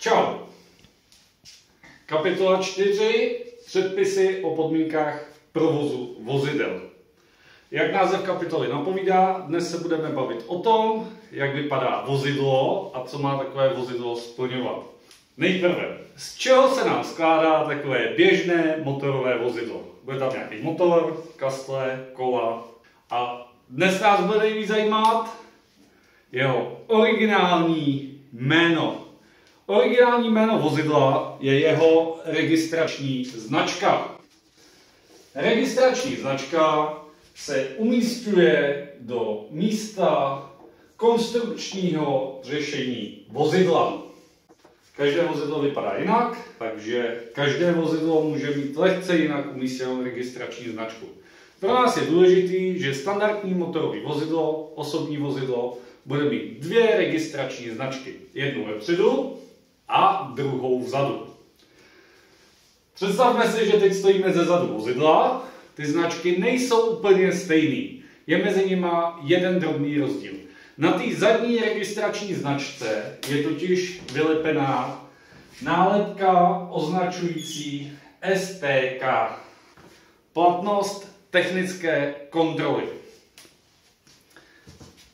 Čau. Kapitola 4. Předpisy o podmínkách provozu vozidel. Jak název kapitoly napovídá, dnes se budeme bavit o tom, jak vypadá vozidlo a co má takové vozidlo splňovat. Nejprve, z čeho se nám skládá takové běžné motorové vozidlo? Bude tam nějaký motor, kastle, kola a dnes nás bude nejvíc zajímat jeho originální jméno. Originální jméno vozidla je jeho registrační značka. Registrační značka se umísťuje do místa konstrukčního řešení vozidla. Každé vozidlo vypadá jinak, takže každé vozidlo může mít lehce jinak umístěnou registrační značku. Pro nás je důležité, že standardní motorové vozidlo, osobní vozidlo, bude mít dvě registrační značky. Jednu vepředu a druhou vzadu. Představme si, že teď stojíme ze zadu vozidla. Ty značky nejsou úplně stejný. Je mezi nimi jeden drobný rozdíl. Na té zadní registrační značce je totiž vylepená nálepka označující STK. Platnost technické kontroly.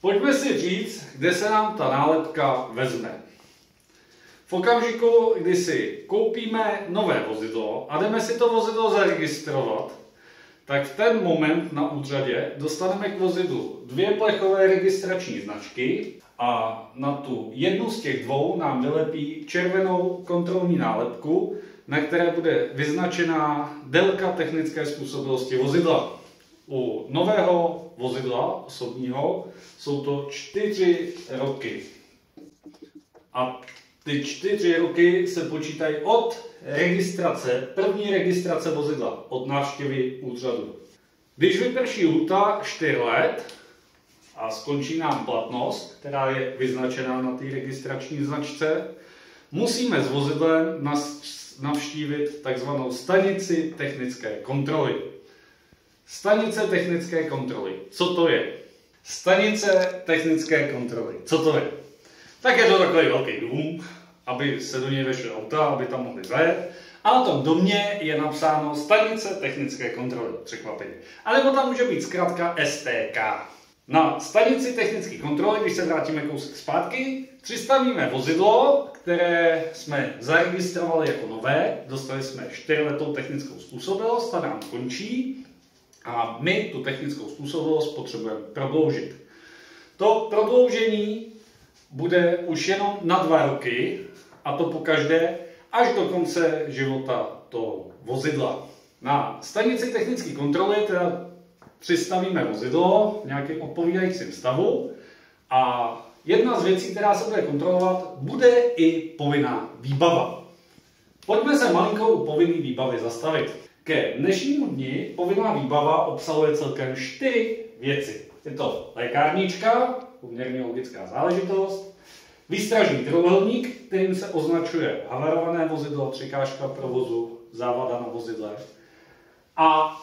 Pojďme si říct, kde se nám ta nálepka vezme. V okamžiku, kdy si koupíme nové vozidlo a jdeme si to vozidlo zaregistrovat, tak v ten moment na úřadě dostaneme k vozidlu dvě plechové registrační značky a na tu jednu z těch dvou nám vylepí červenou kontrolní nálepku, na které bude vyznačená délka technické způsobilosti vozidla. U nového vozidla osobního jsou to 4 roky. A ty 4 roky se počítají od registrace, první registrace vozidla, od návštěvy úřadu. Když vyprší lhůta 4 let a skončí nám platnost, která je vyznačená na té registrační značce, musíme s vozidlem navštívit takzvanou stanici technické kontroly. Stanice technické kontroly. Co to je? Stanice technické kontroly. Co to je? Tak je to takový velký dům, aby se do něj vešly auta, aby tam mohli zajet. A na tom domě je napsáno stanice technické kontroly. Překvapení. A nebo tam může být zkrátka STK. Na stanici technické kontroly, když se vrátíme kousek zpátky, přistavíme vozidlo, které jsme zaregistrovali jako nové. Dostali jsme 4letou technickou způsobilost, ta nám končí. A my tu technickou způsobilost potřebujeme prodloužit. To prodloužení bude už jenom na 2 roky, a to pokaždé až do konce života toho vozidla. Na stanici technické kontroly teda přistavíme vozidlo v nějakém odpovídajícím stavu a jedna z věcí, která se bude kontrolovat, bude i povinná výbava. Pojďme se malinko u povinné výbavy zastavit. Ke dnešnímu dni povinná výbava obsahuje celkem 4 věci. Je to lékárnička, poměrně logická záležitost, výstražný trojúhelník, kterým se označuje havarované vozidlo, překážka provozu, závada na vozidle a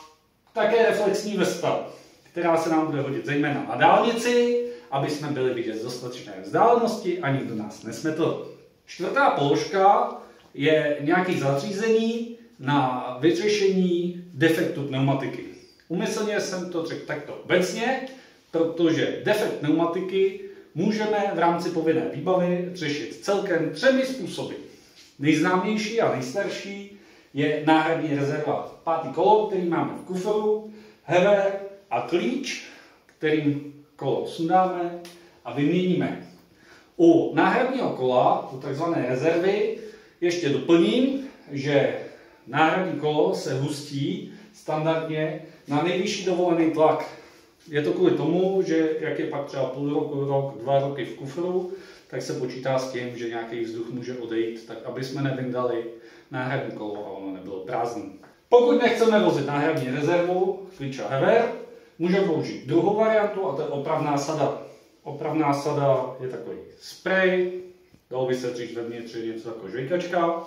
také reflexní vesta, která se nám bude hodit zejména na dálnici, aby jsme byli vidět z dostatečné vzdálenosti a nikdo nás nesmetl. 4. položka je nějaké zařízení na vyřešení defektu pneumatiky. Úmyslně jsem to řekl takto obecně, protože defekt pneumatiky můžeme v rámci povinné výbavy řešit celkem 3 způsoby. Nejznámější a nejstarší je náhradní rezerva 5. kolo, který máme v kufru, hever a klíč, kterým kolo sundáme a vyměníme. U náhradního kola, u tzv. Rezervy, ještě doplním, že náhradní kolo se hustí standardně na nejvyšší dovolený tlak. Je to kvůli tomu, že jak je pak třeba půl roku, rok, 2 roky v kufru, tak se počítá s tím, že nějaký vzduch může odejít, tak aby jsme nevyndali náhradní kolo a ono nebylo prázdné. Pokud nechceme vozit náhradní rezervu, klíč a hever, můžeme použít druhou variantu a to je opravná sada. Opravná sada je takový sprej, dalo by se říct vevnitř něco jako žvejkačka.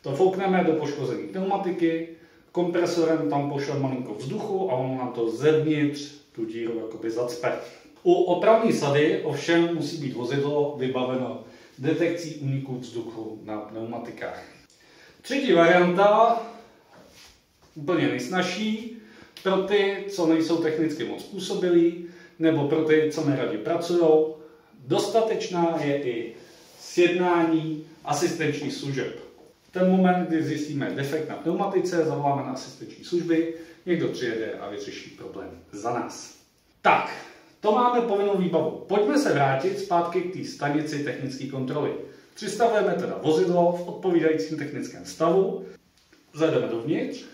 To foukneme do poškozené pneumatiky, kompresorem tam pošleme malinko vzduchu a ono nám to zevnitř tu díru jakoby zacpe. U opravní sady ovšem musí být vozidlo vybaveno detekcí úniku vzduchu na pneumatikách. Třetí varianta, úplně nejsnažší, pro ty, co nejsou technicky moc způsobilí, nebo pro ty, co neradi pracují, dostatečná je i sjednání asistenčních služeb. V ten moment, kdy zjistíme defekt na pneumatice, zavoláme na asistenční služby, někdo přijede a vyřeší problém za nás. Tak, to máme povinnou výbavu. Pojďme se vrátit zpátky k té stanici technické kontroly. Přistavujeme teda vozidlo v odpovídajícím technickém stavu, zajdeme dovnitř,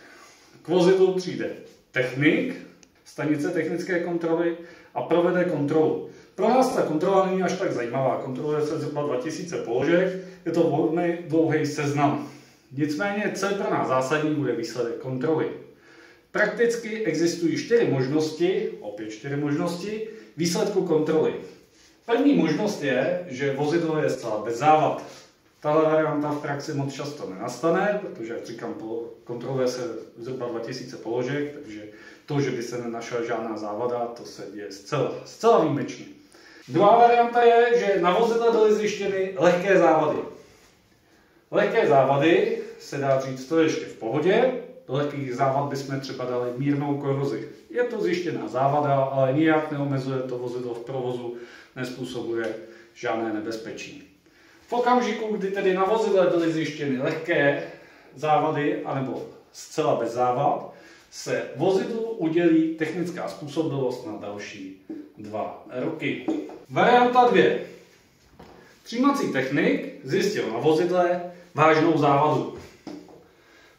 k vozidlu přijde technik, stanice technické kontroly a provede kontrolu. Pro nás ta kontrola není až tak zajímavá, kontroluje se zhruba 2000 položek, je to velmi dlouhý seznam. Nicméně, co je pro nás zásadní, bude výsledek kontroly. Prakticky existují 4 možnosti výsledku kontroly. První možnost je, že vozidlo je zcela bez závad. Tahle varianta v praxi moc často nenastane, protože, jak říkám, kontroluje se zhruba 2000 položek, takže to, že by se nenašla žádná závada, to se děje zcela výjimečně. Druhá varianta je, že na vozidle byly zjištěny lehké závady. Lehké závady se dá říct, to je ještě v pohodě. Do lehkých závad bychom třeba dali mírnou korozi. Je to zjištěná závada, ale nijak neomezuje to vozidlo v provozu, nezpůsobuje žádné nebezpečí. V okamžiku, kdy tedy na vozidle byly zjištěny lehké závady, anebo zcela bez závad, se vozidlu udělí technická způsobilost na další 2 roky. Varianta 2. Přijímací technik zjistil na vozidle vážnou závadu.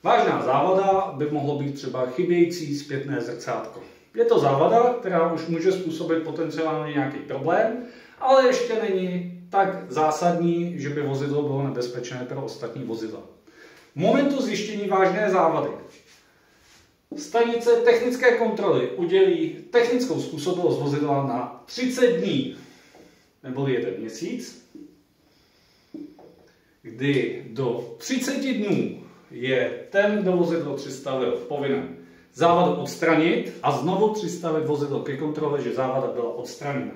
Vážná závada by mohlo být třeba chybějící zpětné zrcátko. Je to závada, která už může způsobit potenciálně nějaký problém, ale ještě není tak zásadní, že by vozidlo bylo nebezpečné pro ostatní vozidla. V momentu zjištění vážné závady stanice technické kontroly udělí technickou způsobilost vozidla na 30 dní, neboli 1 měsíc, kdy do 30 dnů je ten, kdo vozidlo přistavil, povinen závadu odstranit a znovu přistavit vozidlo ke kontrole, že závada byla odstraněna.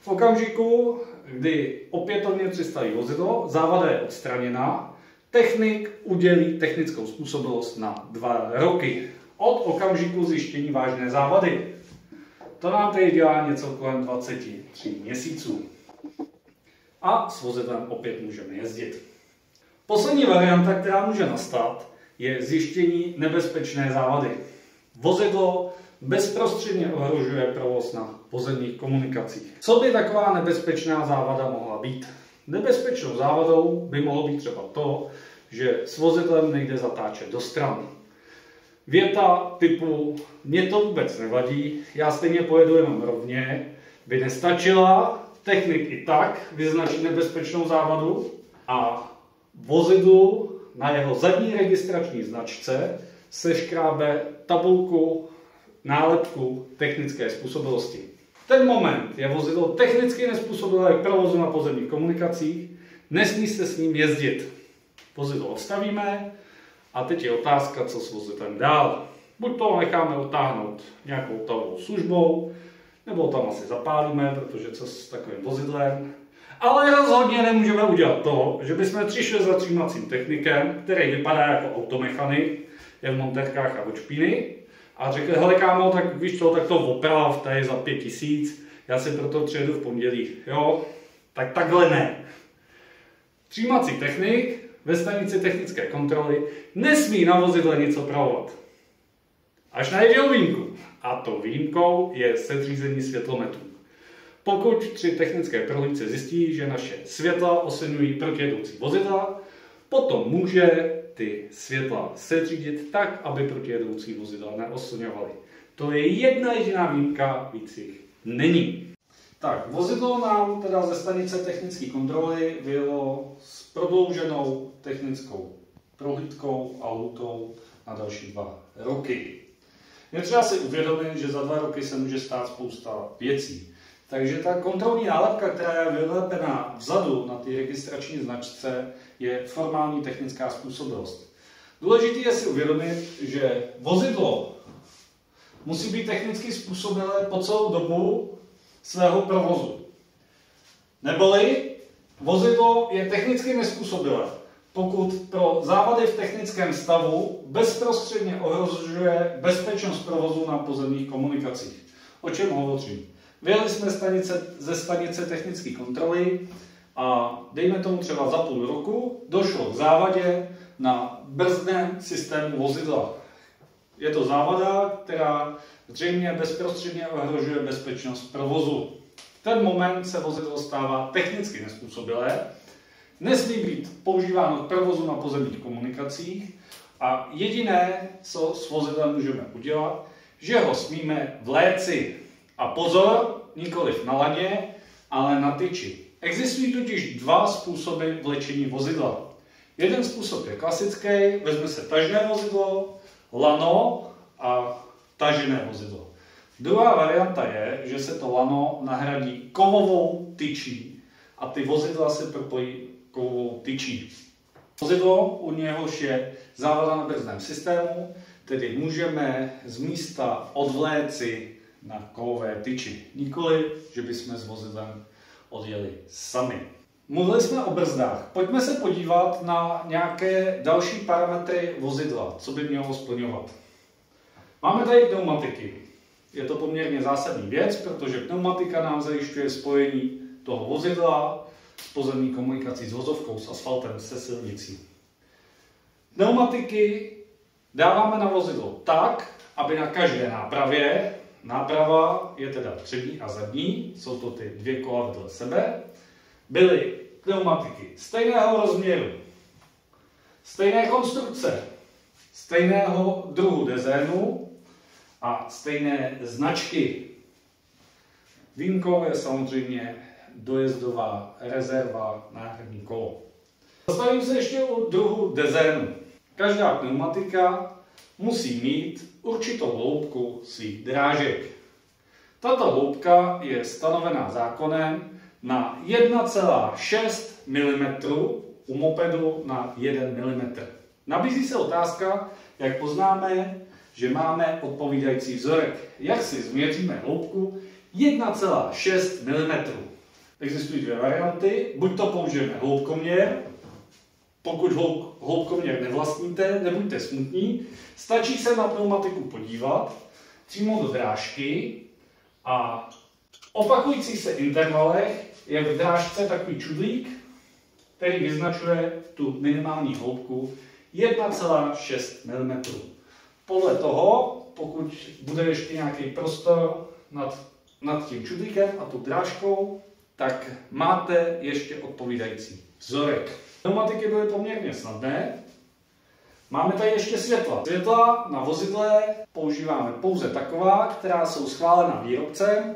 V okamžiku, kdy opětovně přistaví vozidlo, závada je odstraněna, technik udělí technickou způsobilost na 2 roky od okamžiku zjištění vážné závady. To nám tedy dělá něco kolem 23 měsíců. A s vozidlem opět můžeme jezdit. Poslední varianta, která může nastat, je zjištění nebezpečné závady. Vozidlo bezprostředně ohrožuje provoz na pozemních komunikacích. Co by taková nebezpečná závada mohla být? Nebezpečnou závadou by mohlo být třeba to, že s vozidlem nejde zatáčet do strany. Věta typu "mně to vůbec nevadí, já stejně pojedu jenom rovně" by nestačila, technik i tak vyznačí nebezpečnou závadu a vozidlu na jeho zadní registrační značce seškrábe tabulku nálepku technické způsobilosti. V ten moment je vozidlo technicky nezpůsobilé k provozu na pozemních komunikacích, nesmí se s ním jezdit. Vozidlo odstavíme a teď je otázka, co s vozidlem dál. Buď to necháme otáhnout nějakou tahovou službou, nebo tam asi zapálíme, protože co s takovým vozidlem. Ale rozhodně nemůžeme udělat to, že bychom přišli za přijímacím technikem, který vypadá jako automechanik, je v monterkách a odšpíny, a řekl, hele kámo, tak víš co, tak to oprav, tady za 5000, já si proto přijedu v pondělí. Jo, tak takhle ne. Přijímací technik ve stanici technické kontroly nesmí na vozidle nic opravovat. Až na jedinou výjimku. A to výjimkou je sedřízení světlometů. Pokud při technické prohlídce zjistí, že naše světla osvětlují protijedoucí vozidla, potom může ty světla sedřídit tak, aby protijedoucí vozidla neosvětlovaly. To je jedna jediná výjimka, víc jich není. Tak, vozidlo nám teda ze stanice technické kontroly vyjelo s prodlouženou technickou prohlídkou a lhůtou na další 2 roky. Je třeba si uvědomit, že za 2 roky se může stát spousta věcí. Takže ta kontrolní nálepka, která je vylepená vzadu na té registrační značce, je formální technická způsobilost. Důležité je si uvědomit, že vozidlo musí být technicky způsobilé po celou dobu svého provozu. Neboli Vozidlo je technicky nezpůsobilé, pokud pro závady v technickém stavu bezprostředně ohrožuje bezpečnost provozu na pozemních komunikacích. O čem hovořím? Vyjeli jsme ze stanice technické kontroly a dejme tomu třeba za půl roku došlo k závadě na brzdném systému vozidla. Je to závada, která zřejmě bezprostředně ohrožuje bezpečnost provozu. V ten moment se vozidlo stává technicky nezpůsobilé, nesmí být používáno k provozu na pozemních komunikacích a jediné, co s vozidlem můžeme udělat, že ho smíme vléci. A pozor, nikoliv na laně, ale na tyči. Existují totiž dva způsoby vlečení vozidla. Jeden způsob je klasický, vezme se tažné vozidlo, lano a tažené vozidlo. Druhá varianta je, že se to lano nahradí kovovou tyčí a ty vozidla se propojí kovovou tyčí. Vozidlo, u něhož je závada na brzdném systému, tedy můžeme z místa odvléci na kovové tyči. Nikoli, že bychom s vozidlem odjeli sami. Mluvili jsme o brzdách. Pojďme se podívat na nějaké další parametry vozidla, co by mělo splňovat. Máme tady pneumatiky. Je to poměrně zásadní věc, protože pneumatika nám zajišťuje spojení toho vozidla s pozemní komunikací s vozovkou, s asfaltem, se silnicí. Pneumatiky dáváme na vozidlo tak, aby na každé nápravě, náprava je teda přední a zadní, jsou to ty dvě kola vedle sebe, byly pneumatiky stejného rozměru, stejné konstrukce, stejného druhu dezénu a stejné značky. Výjimkou je samozřejmě dojezdová rezerva náhradní kolo. Zastavím se ještě u druhu dezénu. Každá pneumatika musí mít určitou hloubku svých drážek. Tato hloubka je stanovená zákonem na 1,6 mm, u mopedu na 1 mm. Nabízí se otázka, jak poznáme, že máme odpovídající vzorek. Jak si změříme hloubku 1,6 mm. Existují dvě varianty, buď to použijeme hloubkoměr. Pokud hloubkoměr nevlastníte, nebuďte smutní, stačí se na pneumatiku podívat přímo do drážky a v opakujících se intervalech je v drážce takový čudlík, který vyznačuje tu minimální hloubku 1,6 mm. Podle toho, pokud bude ještě nějaký prostor nad tím čudlíkem a tou drážkou, tak máte ještě odpovídající vzorek. Pneumatiky byly poměrně snadné. Máme tady ještě světla. Světla na vozidle používáme pouze taková, která jsou schválena výrobcem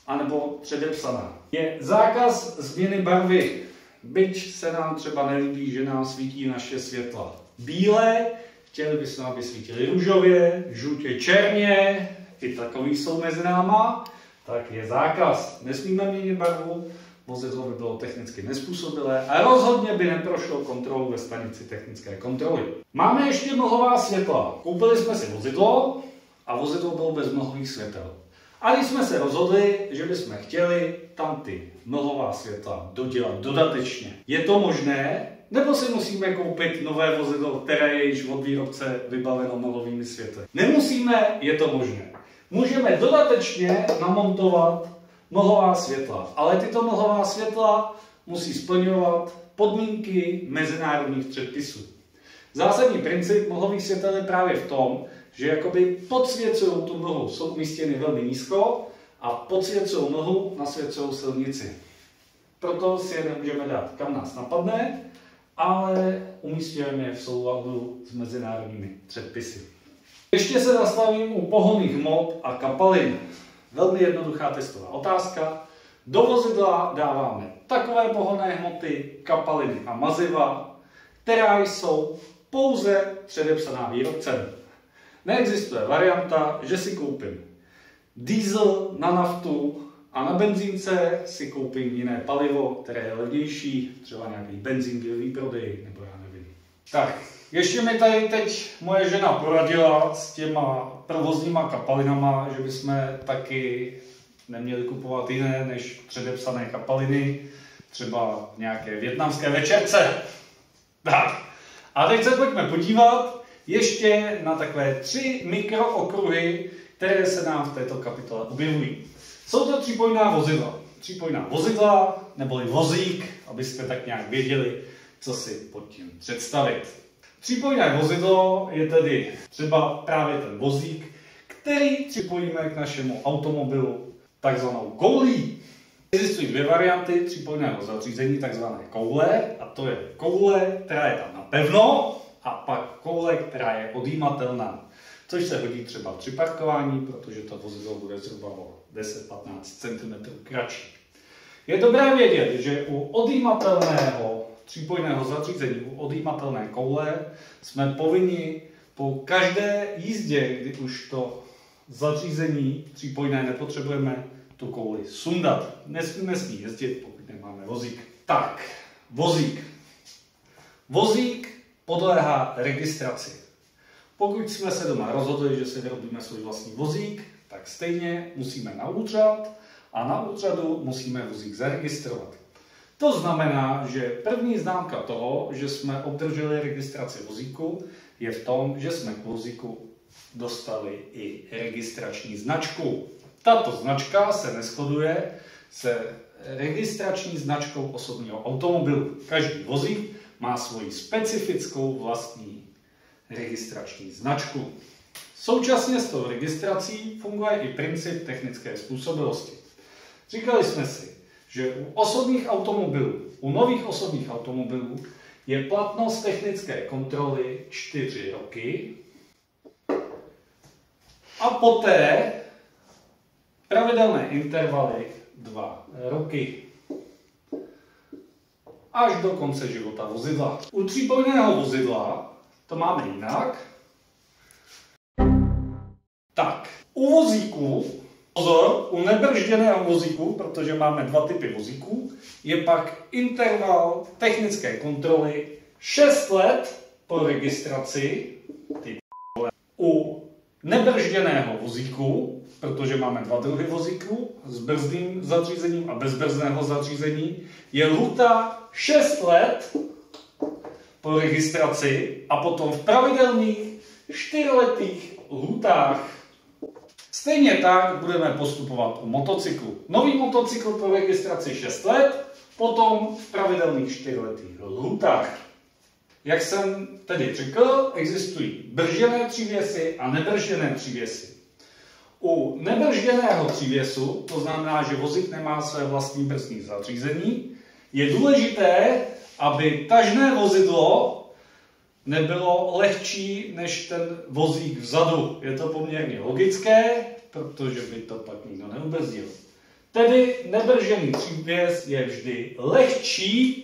anebo předepsaná. Je zákaz změny barvy, byť se nám třeba nelíbí, že nám svítí naše světla bílé, chtěli bychom, aby svítili růžově, žlutě, černě, i takový jsou mezi náma, tak je zákaz. Nesmíme měnit barvu, vozidlo by bylo technicky nezpůsobilé a rozhodně by neprošlo kontrolu ve stanici technické kontroly. Máme ještě mlhová světla. Koupili jsme si vozidlo a vozidlo bylo bez mlhových světel. A když jsme se rozhodli, že bychom chtěli tam ty mlhová světla dodělat dodatečně, je to možné? Nebo si musíme koupit nové vozidlo, které je již od výrobce vybaveno mlhovými světly? Nemusíme, je to možné. Můžeme dodatečně namontovat mlhová světla, ale tyto mlhová světla musí splňovat podmínky mezinárodních předpisů. Zásadní princip mlhových světel je právě v tom, že jakoby podsvěcují tu mlhu, jsou umístěny velmi nízko a podsvěcují mlhu, nasvěcují silnici. Proto si je nemůžeme dát kam nás napadne, ale umístěujeme je v souladu s mezinárodními předpisy. Ještě se zastavím u pohonných hmot a kapalin. Velmi jednoduchá testová otázka. Do vozidla dáváme takové pohonné hmoty, kapaliny a maziva, která jsou pouze předepsaná výrobcem. Neexistuje varianta, že si koupím diesel na naftu a na benzínce si koupím jiné palivo, které je levnější, třeba nějaký benzín v výprodej, nebo já nevím. Tak, ještě mi tady teď moje žena poradila s těma provozníma kapalinama, že bychom taky neměli kupovat jiné než předepsané kapaliny. třeba nějaké vietnamské večerce. Tak, a teď se pojďme podívat ještě na takové 3 mikrookruhy, které se nám v této kapitole objevují. Jsou to třípojná vozidla. Třípojná vozidla, neboli vozík, abyste tak nějak věděli, co si pod tím představit. Třípojné vozidlo je tedy třeba právě ten vozík, který připojíme k našemu automobilu takzvanou koulí. Existují 2 varianty třípojného zařízení, takzvané koule, a to je koule, která je tam napevno, a pak koule, která je odjímatelná, což se hodí třeba při parkování, protože to vozidlo bude zhruba o 10-15 cm kratší. Je dobré vědět, že u odjímatelného třípojného zařízení, u odjímatelné koule, jsme povinni po každé jízdě, kdy už to zařízení třípojné nepotřebujeme, tu kouli sundat. Nesmíme s ní jezdit, pokud nemáme vozík. Tak, vozík. Vozík podléhá registraci. Pokud jsme se doma rozhodli, že si vyrobíme svůj vlastní vozík, tak stejně musíme na úřad a na úřadu musíme vozík zaregistrovat. To znamená, že první známka toho, že jsme obdrželi registraci vozíku, je v tom, že jsme k vozíku dostali i registrační značku. Tato značka se neshoduje se registrační značkou osobního automobilu. Každý vozík má svoji specifickou vlastní registrační značku. Současně s tou registrací funguje i princip technické způsobilosti. Říkali jsme si, že u osobních automobilů, u nových osobních automobilů je platnost technické kontroly 4 roky a poté pravidelné intervaly 2 roky. Až do konce života vozidla. U třípojného vozidla to máme jinak. Tak, u vozíků, pozor, u nebržděného vozíku, protože máme 2 typy vozíků, je pak interval technické kontroly 6 let po registraci. U nebržděného vozíku, protože máme 2 druhy vozíků, s brzdným zařízením a bez brzdného zařízení, je lhůta 6 let po registraci a potom v pravidelných 4letých lhůtách. Stejně tak budeme postupovat u motocyklu. Nový motocykl po registraci 6 let, potom v pravidelných 4letých lhůtách. Jak jsem tedy řekl, existují bržděné přívěsy a nebržděné přívěsy. U nebržděného přívěsu, to znamená, že vozík nemá své vlastní brzdní zařízení, je důležité, aby tažné vozidlo nebylo lehčí než ten vozík vzadu. Je to poměrně logické, protože by to pak nikdo neubrzdil. Tedy nebržděný přívěs je vždy lehčí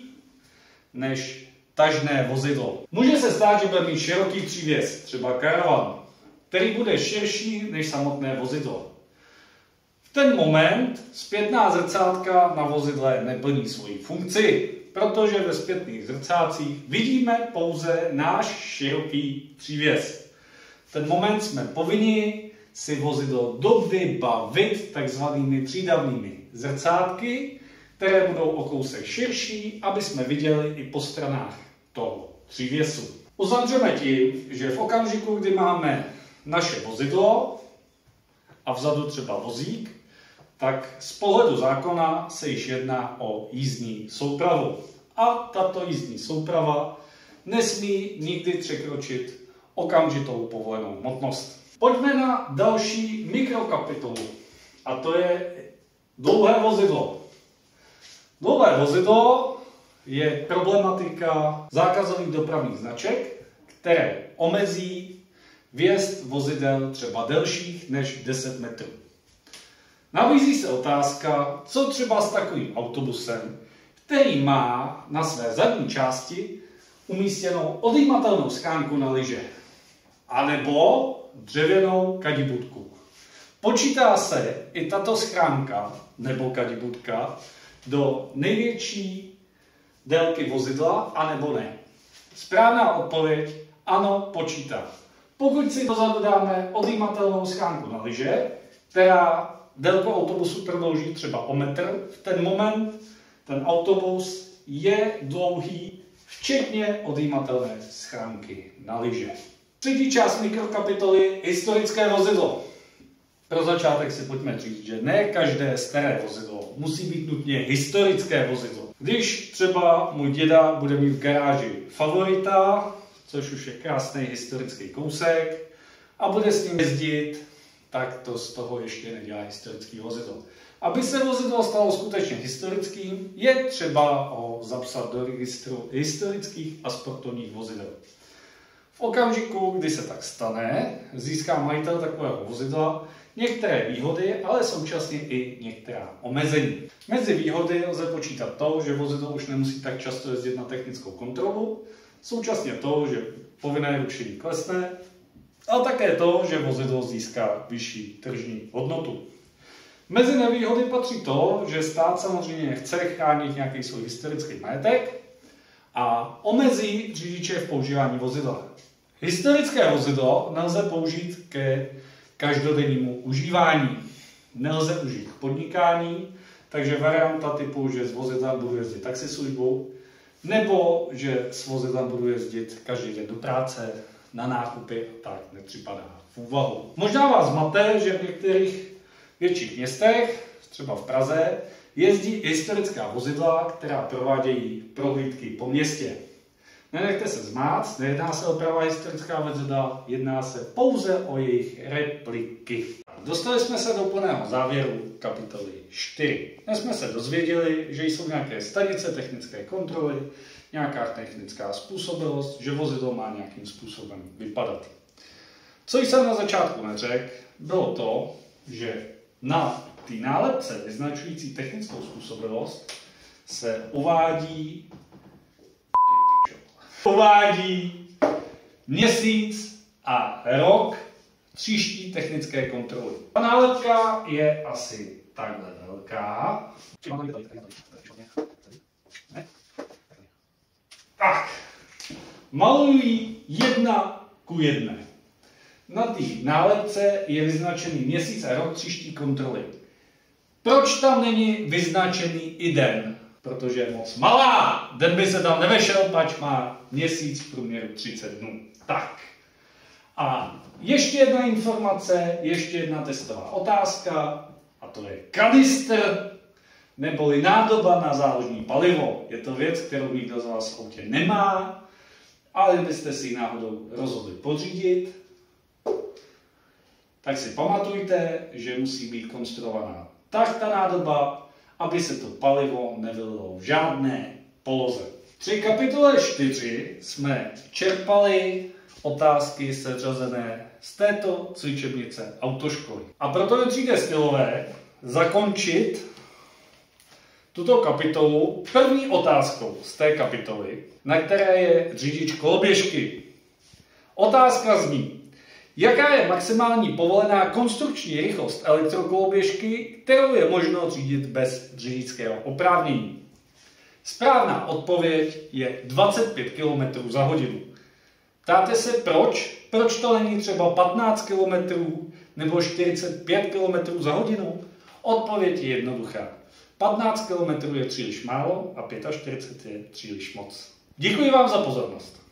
než tažné vozidlo. Může se stát, že bude mít široký přívěs, třeba karavan, který bude širší než samotné vozidlo. V ten moment zpětná zrcátka na vozidle neplní svoji funkci, protože ve zpětných zrcácích vidíme pouze náš široký přívěs. V ten moment jsme povinni si vozidlo dovybavit takzvanými přídavnými zrcátky, které budou o kousek širší, aby jsme viděli i po stranách toho přívěsu. Uzavřeme tím, že v okamžiku, kdy máme naše vozidlo a vzadu třeba vozík, tak z pohledu zákona se již jedná o jízdní soupravu. A tato jízdní souprava nesmí nikdy překročit okamžitou povolenou hmotnost. Pojďme na další mikrokapitolu, a to je dlouhé vozidlo. Dlouhé vozidlo je problematika zákazových dopravních značek, které omezí vjezd vozidel třeba delších než 10 metrů. Nabízí se otázka, co třeba s takovým autobusem, který má na své zadní části umístěnou odjímatelnou schránku na lyže, anebo dřevěnou kadibudku. Počítá se i tato schránka nebo kadibudka do největší délky vozidla, anebo ne? Správná odpověď ano, počítá. Pokud si dozadu dáme odjímatelnou schránku na lyže, která délku autobusu prodlouží třeba o metr, v ten moment Ten autobus je dlouhý, včetně odjímatelné schránky na lyže. Třetí část mikrokapitoly historické vozidlo. Pro začátek si pojďme říct, že ne každé staré vozidlo musí být nutně historické vozidlo. Když třeba můj děda bude mít v garáži Favorita, což už je krásný historický kousek, a bude s ním jezdit, tak to z toho ještě nedělá historický vozidlo. Aby se vozidlo stalo skutečně historickým, je třeba ho zapsat do registru historických a sportovních vozidel. V okamžiku, kdy se tak stane, získá majitel takového vozidla některé výhody, ale současně i některá omezení. Mezi výhody lze počítat to, že vozidlo už nemusí tak často jezdit na technickou kontrolu, současně to, že povinné ručení klesne, ale také to, že vozidlo získá vyšší tržní hodnotu. Mezi nevýhody patří to, že stát samozřejmě chce chránit nějaký svůj historický majetek a omezí řidiče v používání vozidla. Historické vozidlo nelze použít ke každodennímu užívání. Nelze užít k podnikání, takže varianta typu, že s vozidlem budu jezdit taxislužbou, nebo že s vozidlem budu jezdit každý den do práce, na nákupy, tak nepřipadá v úvahu. Možná vás mate, že v některých větších městech, třeba v Praze, jezdí historická vozidla, která provádějí prohlídky po městě. Nenechte se zmát, nejedná se o pravá historická vozidla, jedná se pouze o jejich repliky. Dostali jsme se do plného závěru kapitoly 4. Dnes jsme se dozvěděli, že jsou nějaké stanice technické kontroly, nějaká technická způsobilost, že vozidlo má nějakým způsobem vypadat. Co jsem na začátku neřekl, bylo to, že na té nálepce vyznačující technickou způsobilost se uvádí měsíc a rok příští technické kontroly. Ta nálepka je asi takhle velká. Tak, malují 1:1. Na té nálepce je vyznačený měsíc a rok příští kontroly. Proč tam není vyznačený i den? Protože je moc malá. Den by se tam nevešel, pač má měsíc v průměru 30 dnů. Tak. A ještě jedna informace, ještě jedna testová otázka, a to je kanistr, neboli nádoba na záložní palivo. Je to věc, kterou nikdo z vás v autě nemá, ale kdybyste si ji náhodou rozhodli pořídit, tak si pamatujte, že musí být konstruovaná tak ta nádoba, aby se to palivo nevylilo v žádné poloze. Při kapitole 4 jsme čerpali otázky seřazené z této cvičebnice autoškoly. A proto mi přijde stylové zakončit tuto kapitolu první otázkou z té kapitoly, na které je řidič koloběžky. Otázka zní: jaká je maximální povolená konstrukční rychlost elektrokoloběžky, kterou je možno řídit bez řidičského oprávnění? Správná odpověď je 25 km za hodinu. Ptáte se proč? Proč to není třeba 15 km nebo 45 km za hodinu? Odpověď je jednoduchá. 15 km je příliš málo a 45 je příliš moc. Děkuji vám za pozornost.